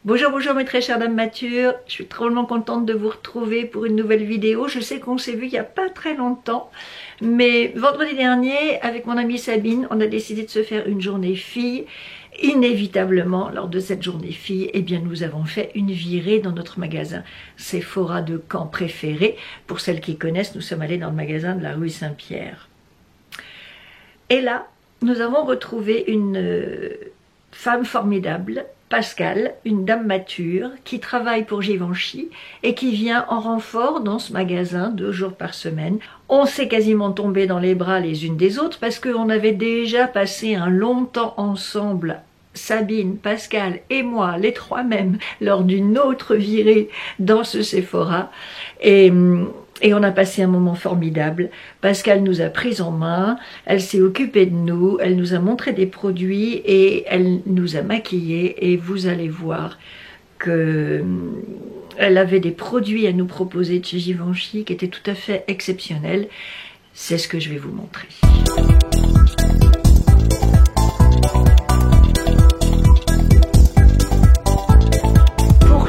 Bonjour, bonjour mes très chères dames matures, je suis drôlement contente de vous retrouver pour une nouvelle vidéo. Je sais qu'on s'est vu il n'y a pas très longtemps, mais vendredi dernier, avec mon amie Sabine, on a décidé de se faire une journée fille. Inévitablement, lors de cette journée fille, eh bien, nous avons fait une virée dans notre magasin Sephora de Caen préféré. Pour celles qui connaissent, nous sommes allés dans le magasin de la rue Saint-Pierre. Et là, nous avons retrouvé une femme formidable, Pascal, une dame mature qui travaille pour Givenchy et qui vient en renfort dans ce magasin 2 jours par semaine. On s'est quasiment tombé dans les bras les unes des autres parce qu'on avait déjà passé un long temps ensemble, Sabine, Pascal et moi, les trois même, lors d'une autre virée dans ce Sephora. Et on a passé un moment formidable. Pascal nous a pris en main, elle s'est occupée de nous, elle nous a montré des produits et elle nous a maquillés. Et vous allez voir que elle avait des produits à nous proposer de chez Givenchy qui étaient tout à fait exceptionnels. C'est ce que je vais vous montrer.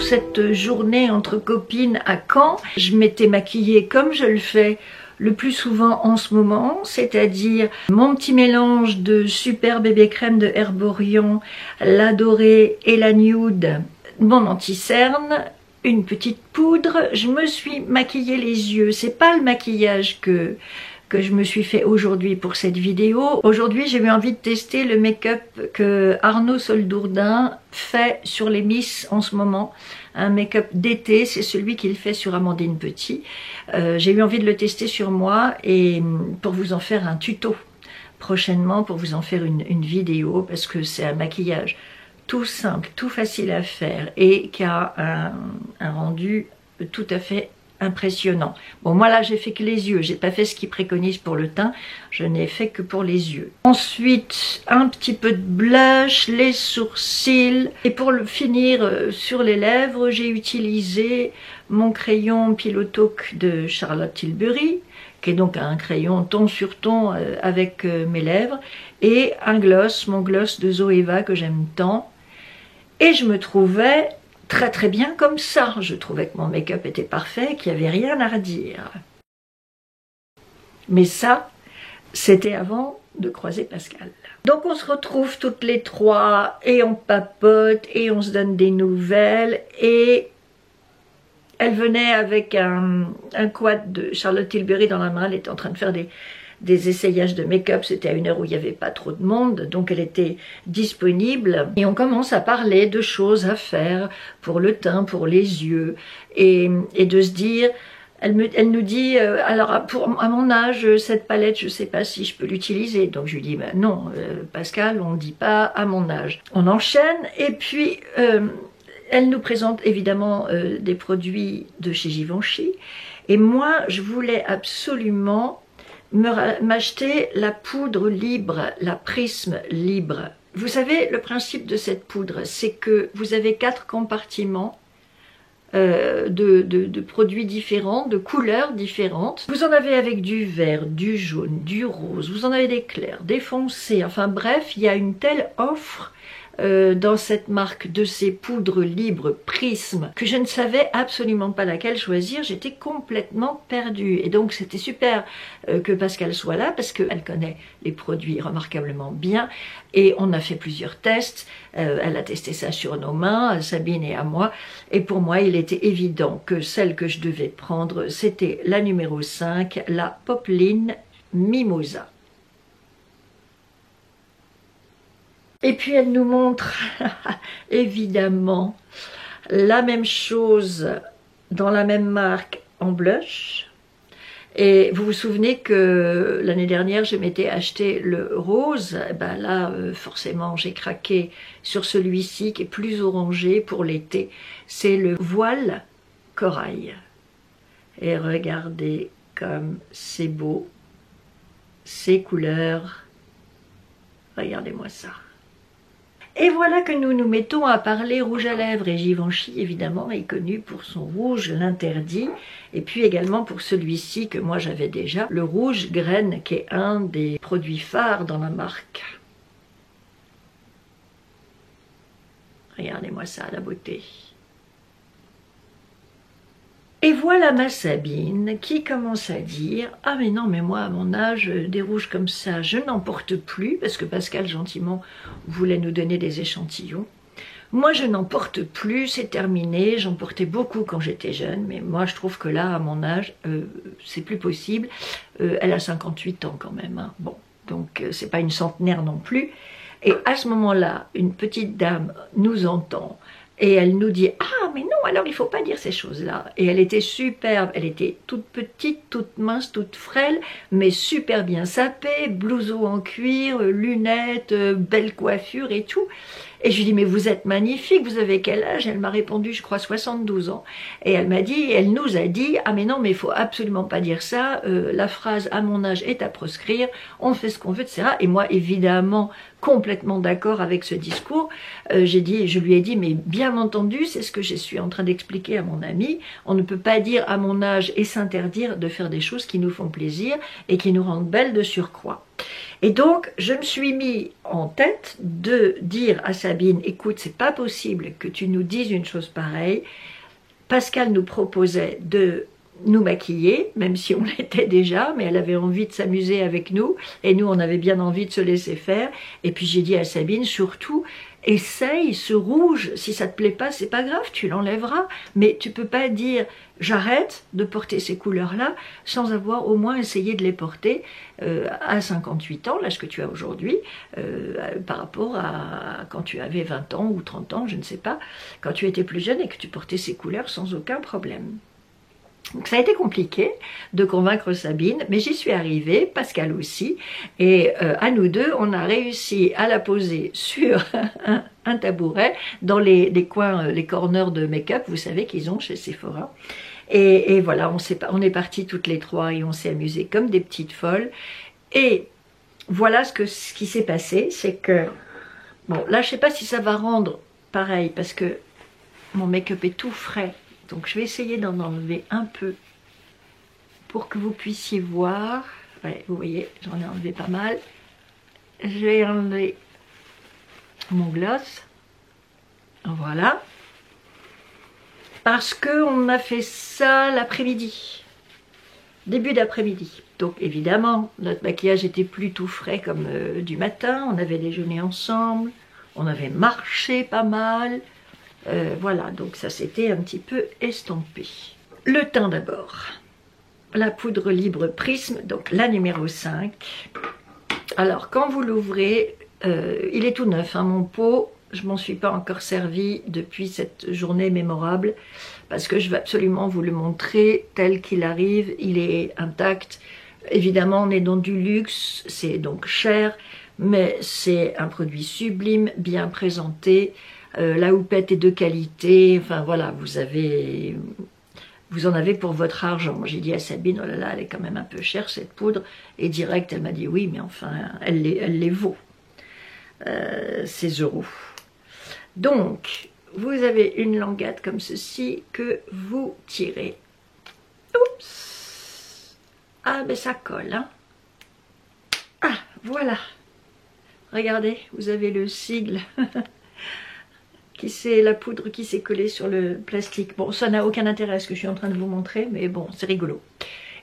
Cette journée entre copines à Caen, je m'étais maquillée comme je le fais le plus souvent en ce moment, c'est-à-dire mon petit mélange de super bébé crème de Herborian, la dorée et la nude, mon anti-cerne, une petite poudre. Je me suis maquillée les yeux. C'est pas le maquillage que je me suis fait aujourd'hui pour cette vidéo. Aujourd'hui, j'ai eu envie de tester le make-up que Arnaud Soldourdin fait sur les Miss en ce moment. Un make-up d'été, c'est celui qu'il fait sur Amandine Petit. J'ai eu envie de le tester sur moi et pour vous en faire un tuto prochainement, pour vous en faire une vidéo, parce que c'est un maquillage tout simple, tout facile à faire et qui a un rendu tout à fait impressionnant. Bon, moi là j'ai fait que les yeux, j'ai pas fait ce qu'il préconise pour le teint, je n'ai fait que pour les yeux. Ensuite un petit peu de blush, les sourcils et pour le finir sur les lèvres, j'ai utilisé mon crayon Pillow Talk de Charlotte Tilbury, qui est donc un crayon ton sur ton avec mes lèvres, et un gloss, mon gloss de Zoeva que j'aime tant. Et je me trouvais très bien comme ça. Je trouvais que mon make-up était parfait, qu'il n'y avait rien à redire. Mais ça, c'était avant de croiser Pascal. Donc on se retrouve toutes les trois et on papote et on se donne des nouvelles. Et elle venait avec un quad de Charlotte Tilbury dans la main. Elle était en train de faire des essayages de make-up, c'était à une heure où il n'y avait pas trop de monde, donc elle était disponible. Et on commence à parler de choses à faire pour le teint, pour les yeux, et de se dire, elle nous dit, alors à mon âge, cette palette, je ne sais pas si je peux l'utiliser. Donc je lui dis, ben non, Pascal, on ne dit pas à mon âge. On enchaîne, et puis elle nous présente évidemment des produits de chez Givenchy, et moi, je voulais absolument m'acheter la poudre libre, la prisme libre. Vous savez, le principe de cette poudre, c'est que vous avez 4 compartiments de produits différents, de couleurs différentes. Vous en avez avec du vert, du jaune, du rose, vous en avez des clairs, des foncés, enfin bref, il y a une telle offre dans cette marque de ces poudres libres Prisme que je ne savais absolument pas laquelle choisir. J'étais complètement perdue et donc c'était super que Pascal soit là parce qu'elle connaît les produits remarquablement bien et on a fait plusieurs tests. Elle a testé ça sur nos mains, à Sabine et à moi, et pour moi il était évident que celle que je devais prendre c'était la numéro 5, la Popeline Mimosa. Et puis elle nous montre évidemment la même chose dans la même marque en blush. Et vous vous souvenez que l'année dernière je m'étais acheté le rose. Et ben là forcément j'ai craqué sur celui-ci qui est plus orangé pour l'été. C'est le Voile Corail. Et regardez comme c'est beau, ces couleurs. Regardez-moi ça. Et voilà que nous nous mettons à parler rouge à lèvres, et Givenchy évidemment est connu pour son rouge l'interdit, et puis également pour celui-ci que moi j'avais déjà, le rouge graine, qui est un des produits phares dans la marque. Regardez-moi ça, la beauté. Et voilà ma Sabine qui commence à dire « Ah mais non, mais moi à mon âge, des rouges comme ça, je n'en porte plus » parce que Pascal gentiment voulait nous donner des échantillons. « Moi je n'en porte plus, c'est terminé, j'en portais beaucoup quand j'étais jeune, mais moi je trouve que là à mon âge, c'est plus possible. Elle a 58 ans quand même, hein. Bon, donc c'est pas une centenaire non plus. » Et à ce moment-là, une petite dame nous entend. Et elle nous dit « Ah, mais non, alors il ne faut pas dire ces choses-là. » Et elle était superbe, elle était toute petite, toute mince, toute frêle, mais super bien sapée, blouson en cuir, lunettes, belle coiffure et tout. Et je lui dis « Mais vous êtes magnifique, vous avez quel âge ?» Elle m'a répondu, je crois, 72 ans. Et elle nous a dit « Ah mais non, mais il faut absolument pas dire ça, la phrase « à mon âge est à proscrire, on fait ce qu'on veut, etc. » Et moi, évidemment, complètement d'accord avec ce discours, je lui ai dit « Mais bien entendu, c'est ce que je suis en train d'expliquer à mon ami, on ne peut pas dire à mon âge et s'interdire de faire des choses qui nous font plaisir et qui nous rendent belles de surcroît. » Et donc, je me suis mis en tête de dire à Sabine, écoute, c'est pas possible que tu nous dises une chose pareille. Pascal nous proposait de nous maquiller, même si on l'était déjà, mais elle avait envie de s'amuser avec nous, et nous, on avait bien envie de se laisser faire. Et puis j'ai dit à Sabine, surtout, essaye ce rouge, si ça te plaît pas, c'est pas grave, tu l'enlèveras, mais tu peux pas dire j'arrête de porter ces couleurs-là sans avoir au moins essayé de les porter à 58 ans, l'âge que tu as aujourd'hui, par rapport à quand tu avais 20 ans ou 30 ans, je ne sais pas, quand tu étais plus jeune et que tu portais ces couleurs sans aucun problème. Donc ça a été compliqué de convaincre Sabine, mais j'y suis arrivée, Pascal aussi, et à nous deux, on a réussi à la poser sur un tabouret dans les coins, les corners de make-up, vous savez qu'ils ont chez Sephora. Et voilà, on est partis toutes les trois et on s'est amusés comme des petites folles. Et voilà ce qui s'est passé, c'est que, bon là je sais pas si ça va rendre pareil, parce que mon make-up est tout frais. Donc je vais essayer d'en enlever un peu pour que vous puissiez voir. Ouais, vous voyez, j'en ai enlevé pas mal. Je vais enlever mon gloss. Voilà. Parce qu'on a fait ça l'après-midi. Début d'après-midi. Donc évidemment, notre maquillage était plus tout frais comme du matin. On avait déjeuné ensemble. On avait marché pas mal. Voilà, donc ça s'était un petit peu estompé. Le teint d'abord. La poudre libre Prisme, donc la numéro 5. Alors, quand vous l'ouvrez, il est tout neuf, hein, mon pot. Je m'en suis pas encore servi depuis cette journée mémorable, parce que je veux absolument vous le montrer tel qu'il arrive. Il est intact. Évidemment, on est dans du luxe, c'est donc cher, mais c'est un produit sublime, bien présenté. La houppette est de qualité, enfin voilà, vous en avez pour votre argent. J'ai dit à Sabine, oh là là, elle est quand même un peu chère cette poudre, et direct elle m'a dit oui, mais enfin, elle les vaut, ces euros. Donc, vous avez une languette comme ceci que vous tirez. Oups! Ah, ben ça colle, hein? Ah, voilà! Regardez, vous avez le sigle. C'est la poudre qui s'est collée sur le plastique. Bon, ça n'a aucun intérêt ce que je suis en train de vous montrer, mais bon, c'est rigolo.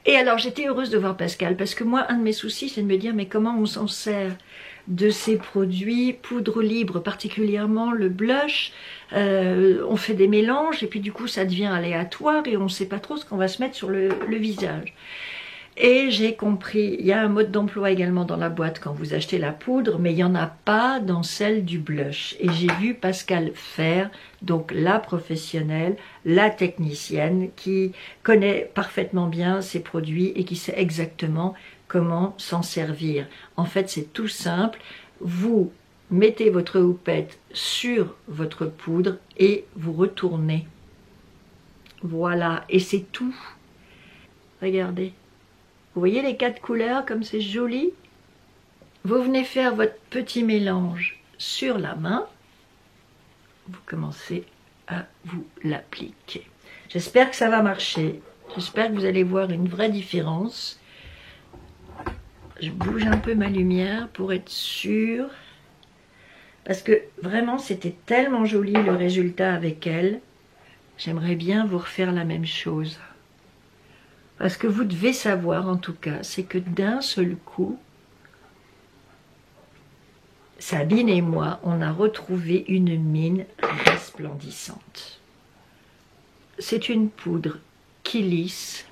Et alors, j'étais heureuse de voir Pascal, parce que moi, un de mes soucis, c'est de me dire, mais comment on s'en sert de ces produits, poudre libre, particulièrement le blush, on fait des mélanges, et puis du coup, ça devient aléatoire, et on ne sait pas trop ce qu'on va se mettre sur le visage. Et j'ai compris, il y a un mode d'emploi également dans la boîte quand vous achetez la poudre, mais il n'y en a pas dans celle du blush. Et j'ai vu Pascal faire, donc la professionnelle, la technicienne, qui connaît parfaitement bien ces produits et qui sait exactement comment s'en servir. En fait, c'est tout simple. Vous mettez votre houppette sur votre poudre et vous retournez. Voilà, et c'est tout. Regardez. Vous voyez les 4 couleurs comme c'est joli? Vous venez faire votre petit mélange sur la main. Vous commencez à vous l'appliquer. J'espère que ça va marcher. J'espère que vous allez voir une vraie différence. Je bouge un peu ma lumière pour être sûre. parce que vraiment c'était tellement joli le résultat avec elle. J'aimerais bien vous refaire la même chose. Parce que vous devez savoir en tout cas, c'est que d'un seul coup, Sabine et moi, on a retrouvé une mine resplendissante. C'est une poudre qui lisse,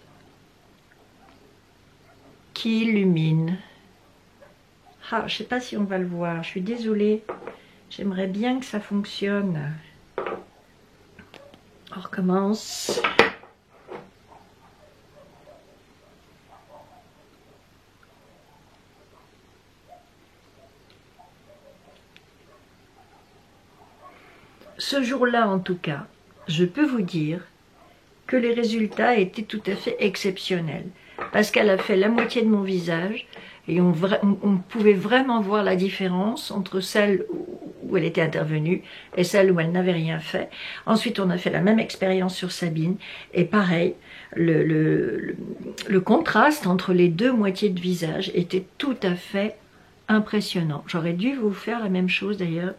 qui illumine. Ah, je ne sais pas si on va le voir, je suis désolée. J'aimerais bien que ça fonctionne. On recommence. Ce jour-là, en tout cas, je peux vous dire que les résultats étaient tout à fait exceptionnels. Parce qu'elle a fait la moitié de mon visage et on pouvait vraiment voir la différence entre celle où elle était intervenue et celle où elle n'avait rien fait. Ensuite, on a fait la même expérience sur Sabine et pareil, le contraste entre les deux moitiés de visage était tout à fait impressionnant. J'aurais dû vous faire la même chose d'ailleurs,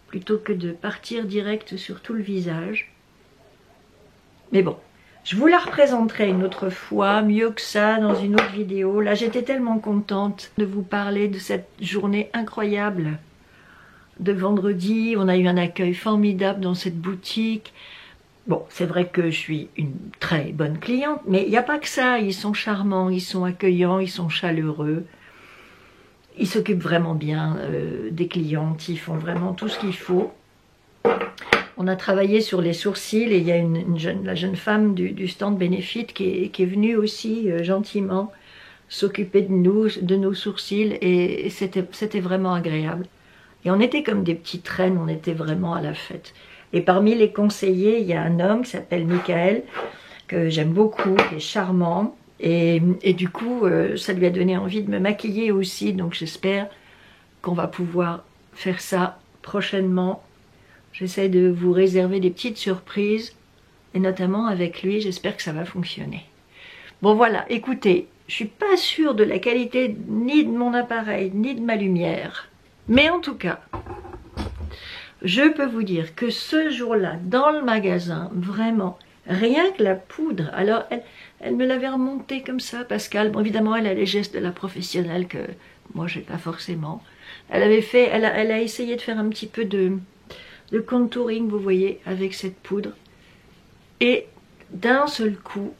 plutôt que de partir direct sur tout le visage. Mais bon, je vous la représenterai une autre fois, mieux que ça, dans une autre vidéo. Là, j'étais tellement contente de vous parler de cette journée incroyable de vendredi. On a eu un accueil formidable dans cette boutique. Bon, c'est vrai que je suis une très bonne cliente, mais il n'y a pas que ça. Ils sont charmants, ils sont accueillants, ils sont chaleureux. Ils s'occupent vraiment bien des clientes, ils font vraiment tout ce qu'il faut. On a travaillé sur les sourcils et il y a la jeune femme du stand Benefit qui est venue aussi gentiment s'occuper de nos sourcils et c'était vraiment agréable. Et on était comme des petites reines, on était vraiment à la fête. Et parmi les conseillers, il y a un homme qui s'appelle Michael, que j'aime beaucoup, qui est charmant. Et du coup, ça lui a donné envie de me maquiller aussi. Donc j'espère qu'on va pouvoir faire ça prochainement. J'essaie de vous réserver des petites surprises. Et notamment avec lui, j'espère que ça va fonctionner. Bon voilà, écoutez, je suis pas sûre de la qualité ni de mon appareil, ni de ma lumière. Mais en tout cas, je peux vous dire que ce jour-là, dans le magasin, vraiment, rien que la poudre, alors elle me l'avait remontée comme ça, Pascal. Bon, évidemment, elle a les gestes de la professionnelle que moi, j'ai pas forcément. Elle a essayé de faire un petit peu de contouring, vous voyez, avec cette poudre. Et d'un seul coup,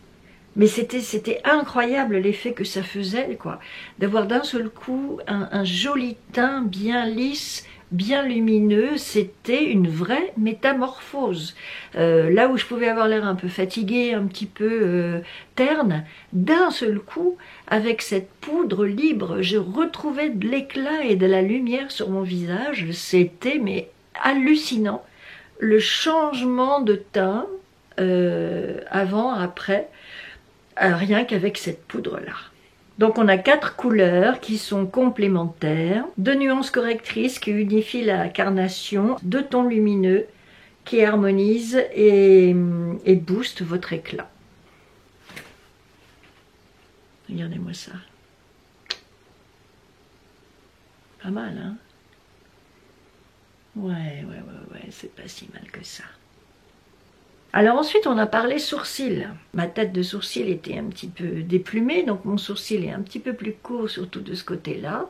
mais c'était incroyable l'effet que ça faisait, quoi. D'avoir d'un seul coup un joli teint bien lisse, bien lumineux, c'était une vraie métamorphose. Là où je pouvais avoir l'air un peu fatiguée, un petit peu terne, d'un seul coup, avec cette poudre libre, je retrouvais de l'éclat et de la lumière sur mon visage. C'était mais hallucinant. Le changement de teint, avant, après, rien qu'avec cette poudre-là. Donc on a 4 couleurs qui sont complémentaires, 2 nuances correctrices qui unifient la carnation, 2 tons lumineux qui harmonisent et boostent votre éclat. Regardez-moi ça. Pas mal, hein? Ouais, c'est pas si mal que ça. Alors ensuite on a parlé sourcils. Ma tête de sourcil était un petit peu déplumée, donc mon sourcil est un petit peu plus court, surtout de ce côté-là.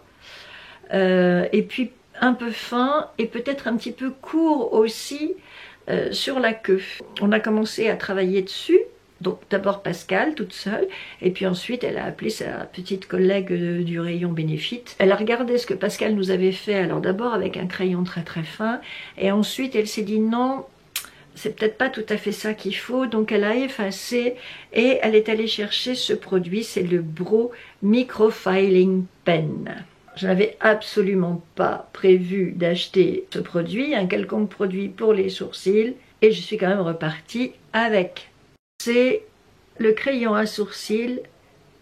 Et puis un peu fin et peut-être un petit peu court aussi sur la queue. On a commencé à travailler dessus, donc d'abord Pascal toute seule, et puis ensuite elle a appelé sa petite collègue du rayon Benefit. Elle a regardé ce que Pascal nous avait fait, alors d'abord avec un crayon très très fin, et ensuite elle s'est dit non, c'est peut-être pas tout à fait ça qu'il faut, donc elle a effacé et elle est allée chercher ce produit, c'est le Brow Microfiling Pen. Je n'avais absolument pas prévu d'acheter ce produit, un quelconque produit pour les sourcils, et je suis quand même repartie avec. C'est le crayon à sourcils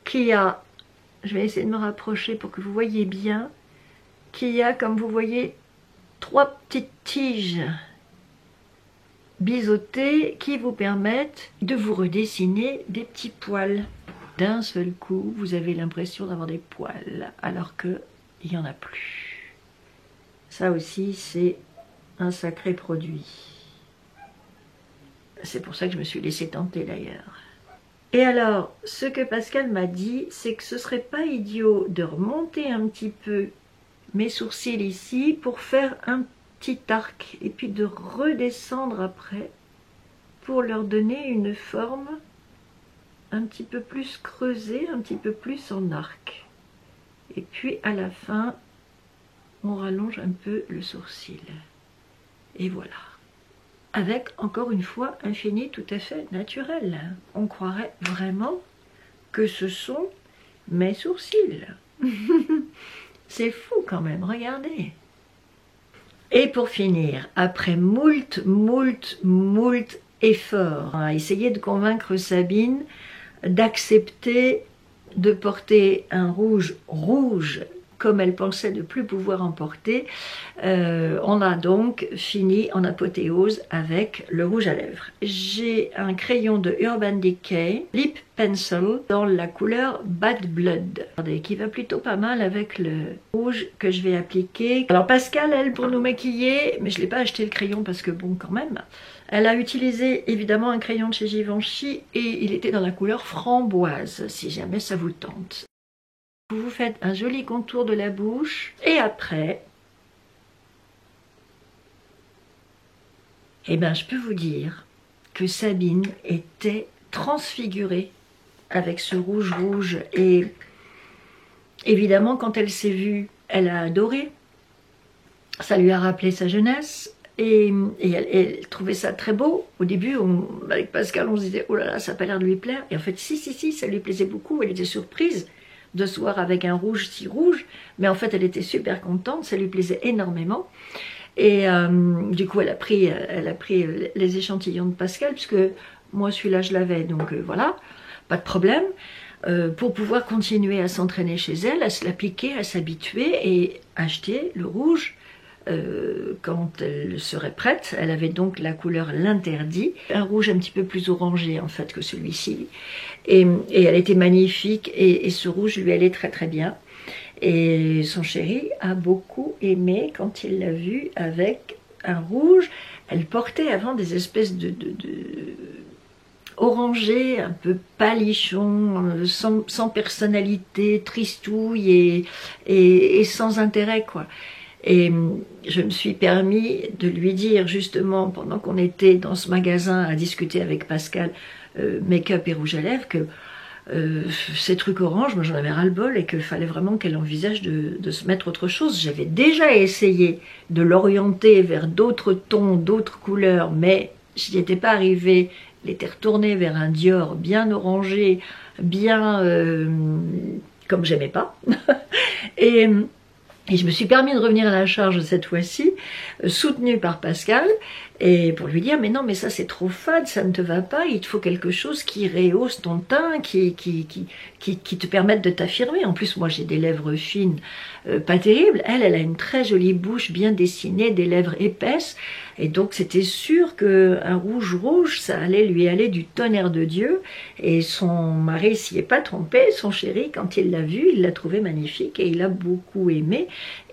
qui a, je vais essayer de me rapprocher pour que vous voyez bien, qui a, comme vous voyez, 3 petites tiges biseautés qui vous permettent de vous redessiner des petits poils. D'un seul coup, vous avez l'impression d'avoir des poils, alors qu'il n'y en a plus. Ça aussi, c'est un sacré produit. C'est pour ça que je me suis laissée tenter d'ailleurs. Et alors, ce que Pascal m'a dit, c'est que ce serait pas idiot de remonter un petit peu mes sourcils ici pour faire un petit arc et puis de redescendre après pour leur donner une forme un petit peu plus creusée, un petit peu plus en arc. Et puis à la fin, on rallonge un peu le sourcil. Et voilà. Avec, encore une fois, un fini tout à fait naturel. On croirait vraiment que ce sont mes sourcils. C'est fou quand même, regardez. Et pour finir, après moult efforts, à essayer de convaincre Sabine d'accepter de porter un rouge comme elle pensait ne plus pouvoir en porter, on a donc fini en apothéose avec le rouge à lèvres. J'ai un crayon de Urban Decay, Lip Pencil, dans la couleur Bad Blood, qui va plutôt pas mal avec le rouge que je vais appliquer. Alors Pascal, elle, pour nous maquiller, mais je ne l'ai pas acheté le crayon parce que bon, quand même, elle a utilisé évidemment un crayon de chez Givenchy et il était dans la couleur framboise, si jamais ça vous tente. Vous vous faites un joli contour de la bouche et après, eh ben, je peux vous dire que Sabine était transfigurée avec ce rouge et évidemment quand elle s'est vue, elle a adoré, ça lui a rappelé sa jeunesse et elle trouvait ça très beau. Au début, avec Pascal, on se disait oh là là, ça n'a pas l'air de lui plaire et en fait si, ça lui plaisait beaucoup, elle était surprise de se voir avec un rouge si rouge, mais en fait elle était super contente, ça lui plaisait énormément. Et du coup elle a pris les échantillons de Pascal, puisque moi celui-là je l'avais, donc voilà, pas de problème, pour pouvoir continuer à s'entraîner chez elle, à se l'appliquer, à s'habituer et acheter le rouge quand elle serait prête. Elle avait donc la couleur l'interdit, un rouge un petit peu plus orangé en fait que celui-ci, et elle était magnifique et ce rouge lui allait très très bien. Et son chéri a beaucoup aimé quand il l'a vue avec un rouge. Elle portait avant des espèces de orangé, un peu palichon, sans personnalité, tristouille et sans intérêt quoi. Et je me suis permis de lui dire justement pendant qu'on était dans ce magasin à discuter avec Pascal make-up et rouge à lèvres que ces trucs orange, moi j'en avais ras-le-bol et qu'il fallait vraiment qu'elle envisage de se mettre autre chose. J'avais déjà essayé de l'orienter vers d'autres tons, d'autres couleurs, mais je n'y étais pas arrivée. Elle était retournée vers un Dior bien orangé, bien comme j'aimais pas. Et je me suis permis de revenir à la charge cette fois-ci, soutenue par Pascal, et pour lui dire, mais non, mais ça c'est trop fade, ça ne te va pas, il te faut quelque chose qui rehausse ton teint, qui te permette de t'affirmer. En plus, moi j'ai des lèvres fines, pas terribles. Elle a une très jolie bouche bien dessinée, des lèvres épaisses, et donc c'était sûr qu'un rouge, ça allait lui aller du tonnerre de Dieu, et son mari s'y est pas trompé, son chéri, quand il l'a vue, il l'a trouvée magnifique, et il a beaucoup aimé,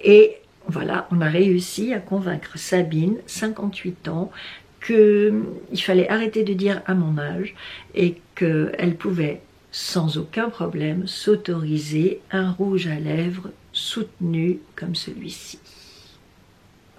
et voilà, on a réussi à convaincre Sabine, 58 ans, qu'il fallait arrêter de dire à mon âge et qu'elle pouvait, sans aucun problème, s'autoriser un rouge à lèvres soutenu comme celui-ci.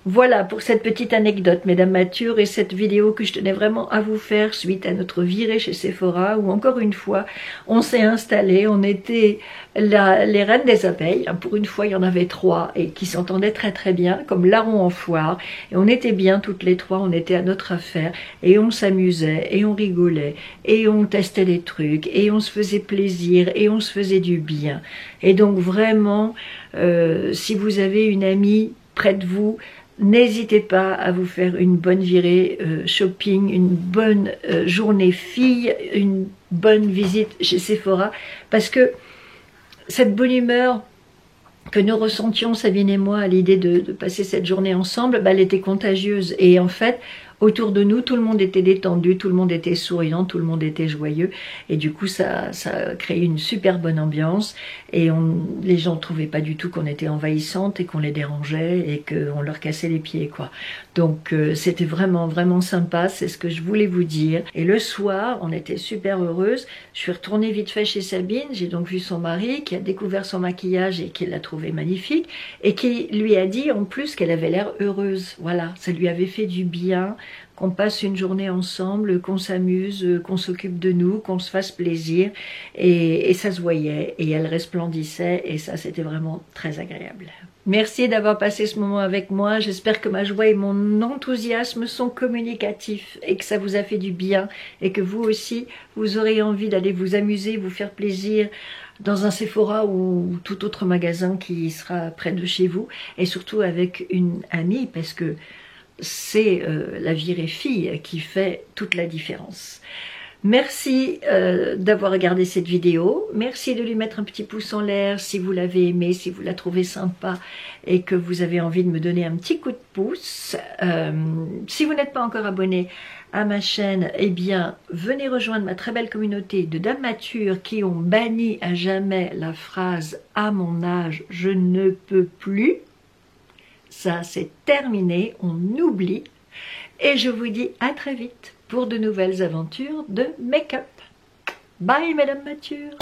Voilà pour cette petite anecdote, mesdames matures, et cette vidéo que je tenais vraiment à vous faire suite à notre virée chez Sephora, où encore une fois, on s'est installé, on était les reines des abeilles. Pour une fois, il y en avait 3 et qui s'entendaient très très bien, comme larrons en foire, et on était bien toutes les 3, on était à notre affaire, et on s'amusait, et on rigolait, et on testait des trucs, et on se faisait plaisir, et on se faisait du bien. Et donc vraiment, si vous avez une amie près de vous, n'hésitez pas à vous faire une bonne virée shopping, une bonne journée fille, une bonne visite chez Sephora, parce que cette bonne humeur que nous ressentions, Sabine et moi, à l'idée de passer cette journée ensemble, bah, elle était contagieuse. Et en fait, autour de nous, tout le monde était détendu, tout le monde était souriant, tout le monde était joyeux. Et du coup, ça a créé une super bonne ambiance. Et les gens ne trouvaient pas du tout qu'on était envahissante et qu'on les dérangeait et qu'on leur cassait les pieds, quoi. Donc, c'était vraiment, vraiment sympa. C'est ce que je voulais vous dire. Et le soir, on était super heureuses. Je suis retournée vite fait chez Sabine. J'ai donc vu son mari qui a découvert son maquillage et qui l'a trouvé magnifique. Et qui lui a dit en plus qu'elle avait l'air heureuse. Voilà, ça lui avait fait du bien, qu'on passe une journée ensemble, qu'on s'amuse, qu'on s'occupe de nous, qu'on se fasse plaisir. Et ça se voyait, et elle resplendissait, et ça c'était vraiment très agréable. Merci d'avoir passé ce moment avec moi. J'espère que ma joie et mon enthousiasme sont communicatifs et que ça vous a fait du bien et que vous aussi, vous aurez envie d'aller vous amuser, vous faire plaisir dans un Sephora ou tout autre magasin qui sera près de chez vous, et surtout avec une amie, parce que c'est la virée fille qui fait toute la différence. Merci d'avoir regardé cette vidéo. Merci de lui mettre un petit pouce en l'air si vous l'avez aimé, si vous la trouvez sympa et que vous avez envie de me donner un petit coup de pouce. Si vous n'êtes pas encore abonné à ma chaîne, eh bien, venez rejoindre ma très belle communauté de dames matures qui ont banni à jamais la phrase « à mon âge, je ne peux plus ». Ça, c'est terminé, on oublie. Et je vous dis à très vite pour de nouvelles aventures de make-up. Bye, mesdames matures.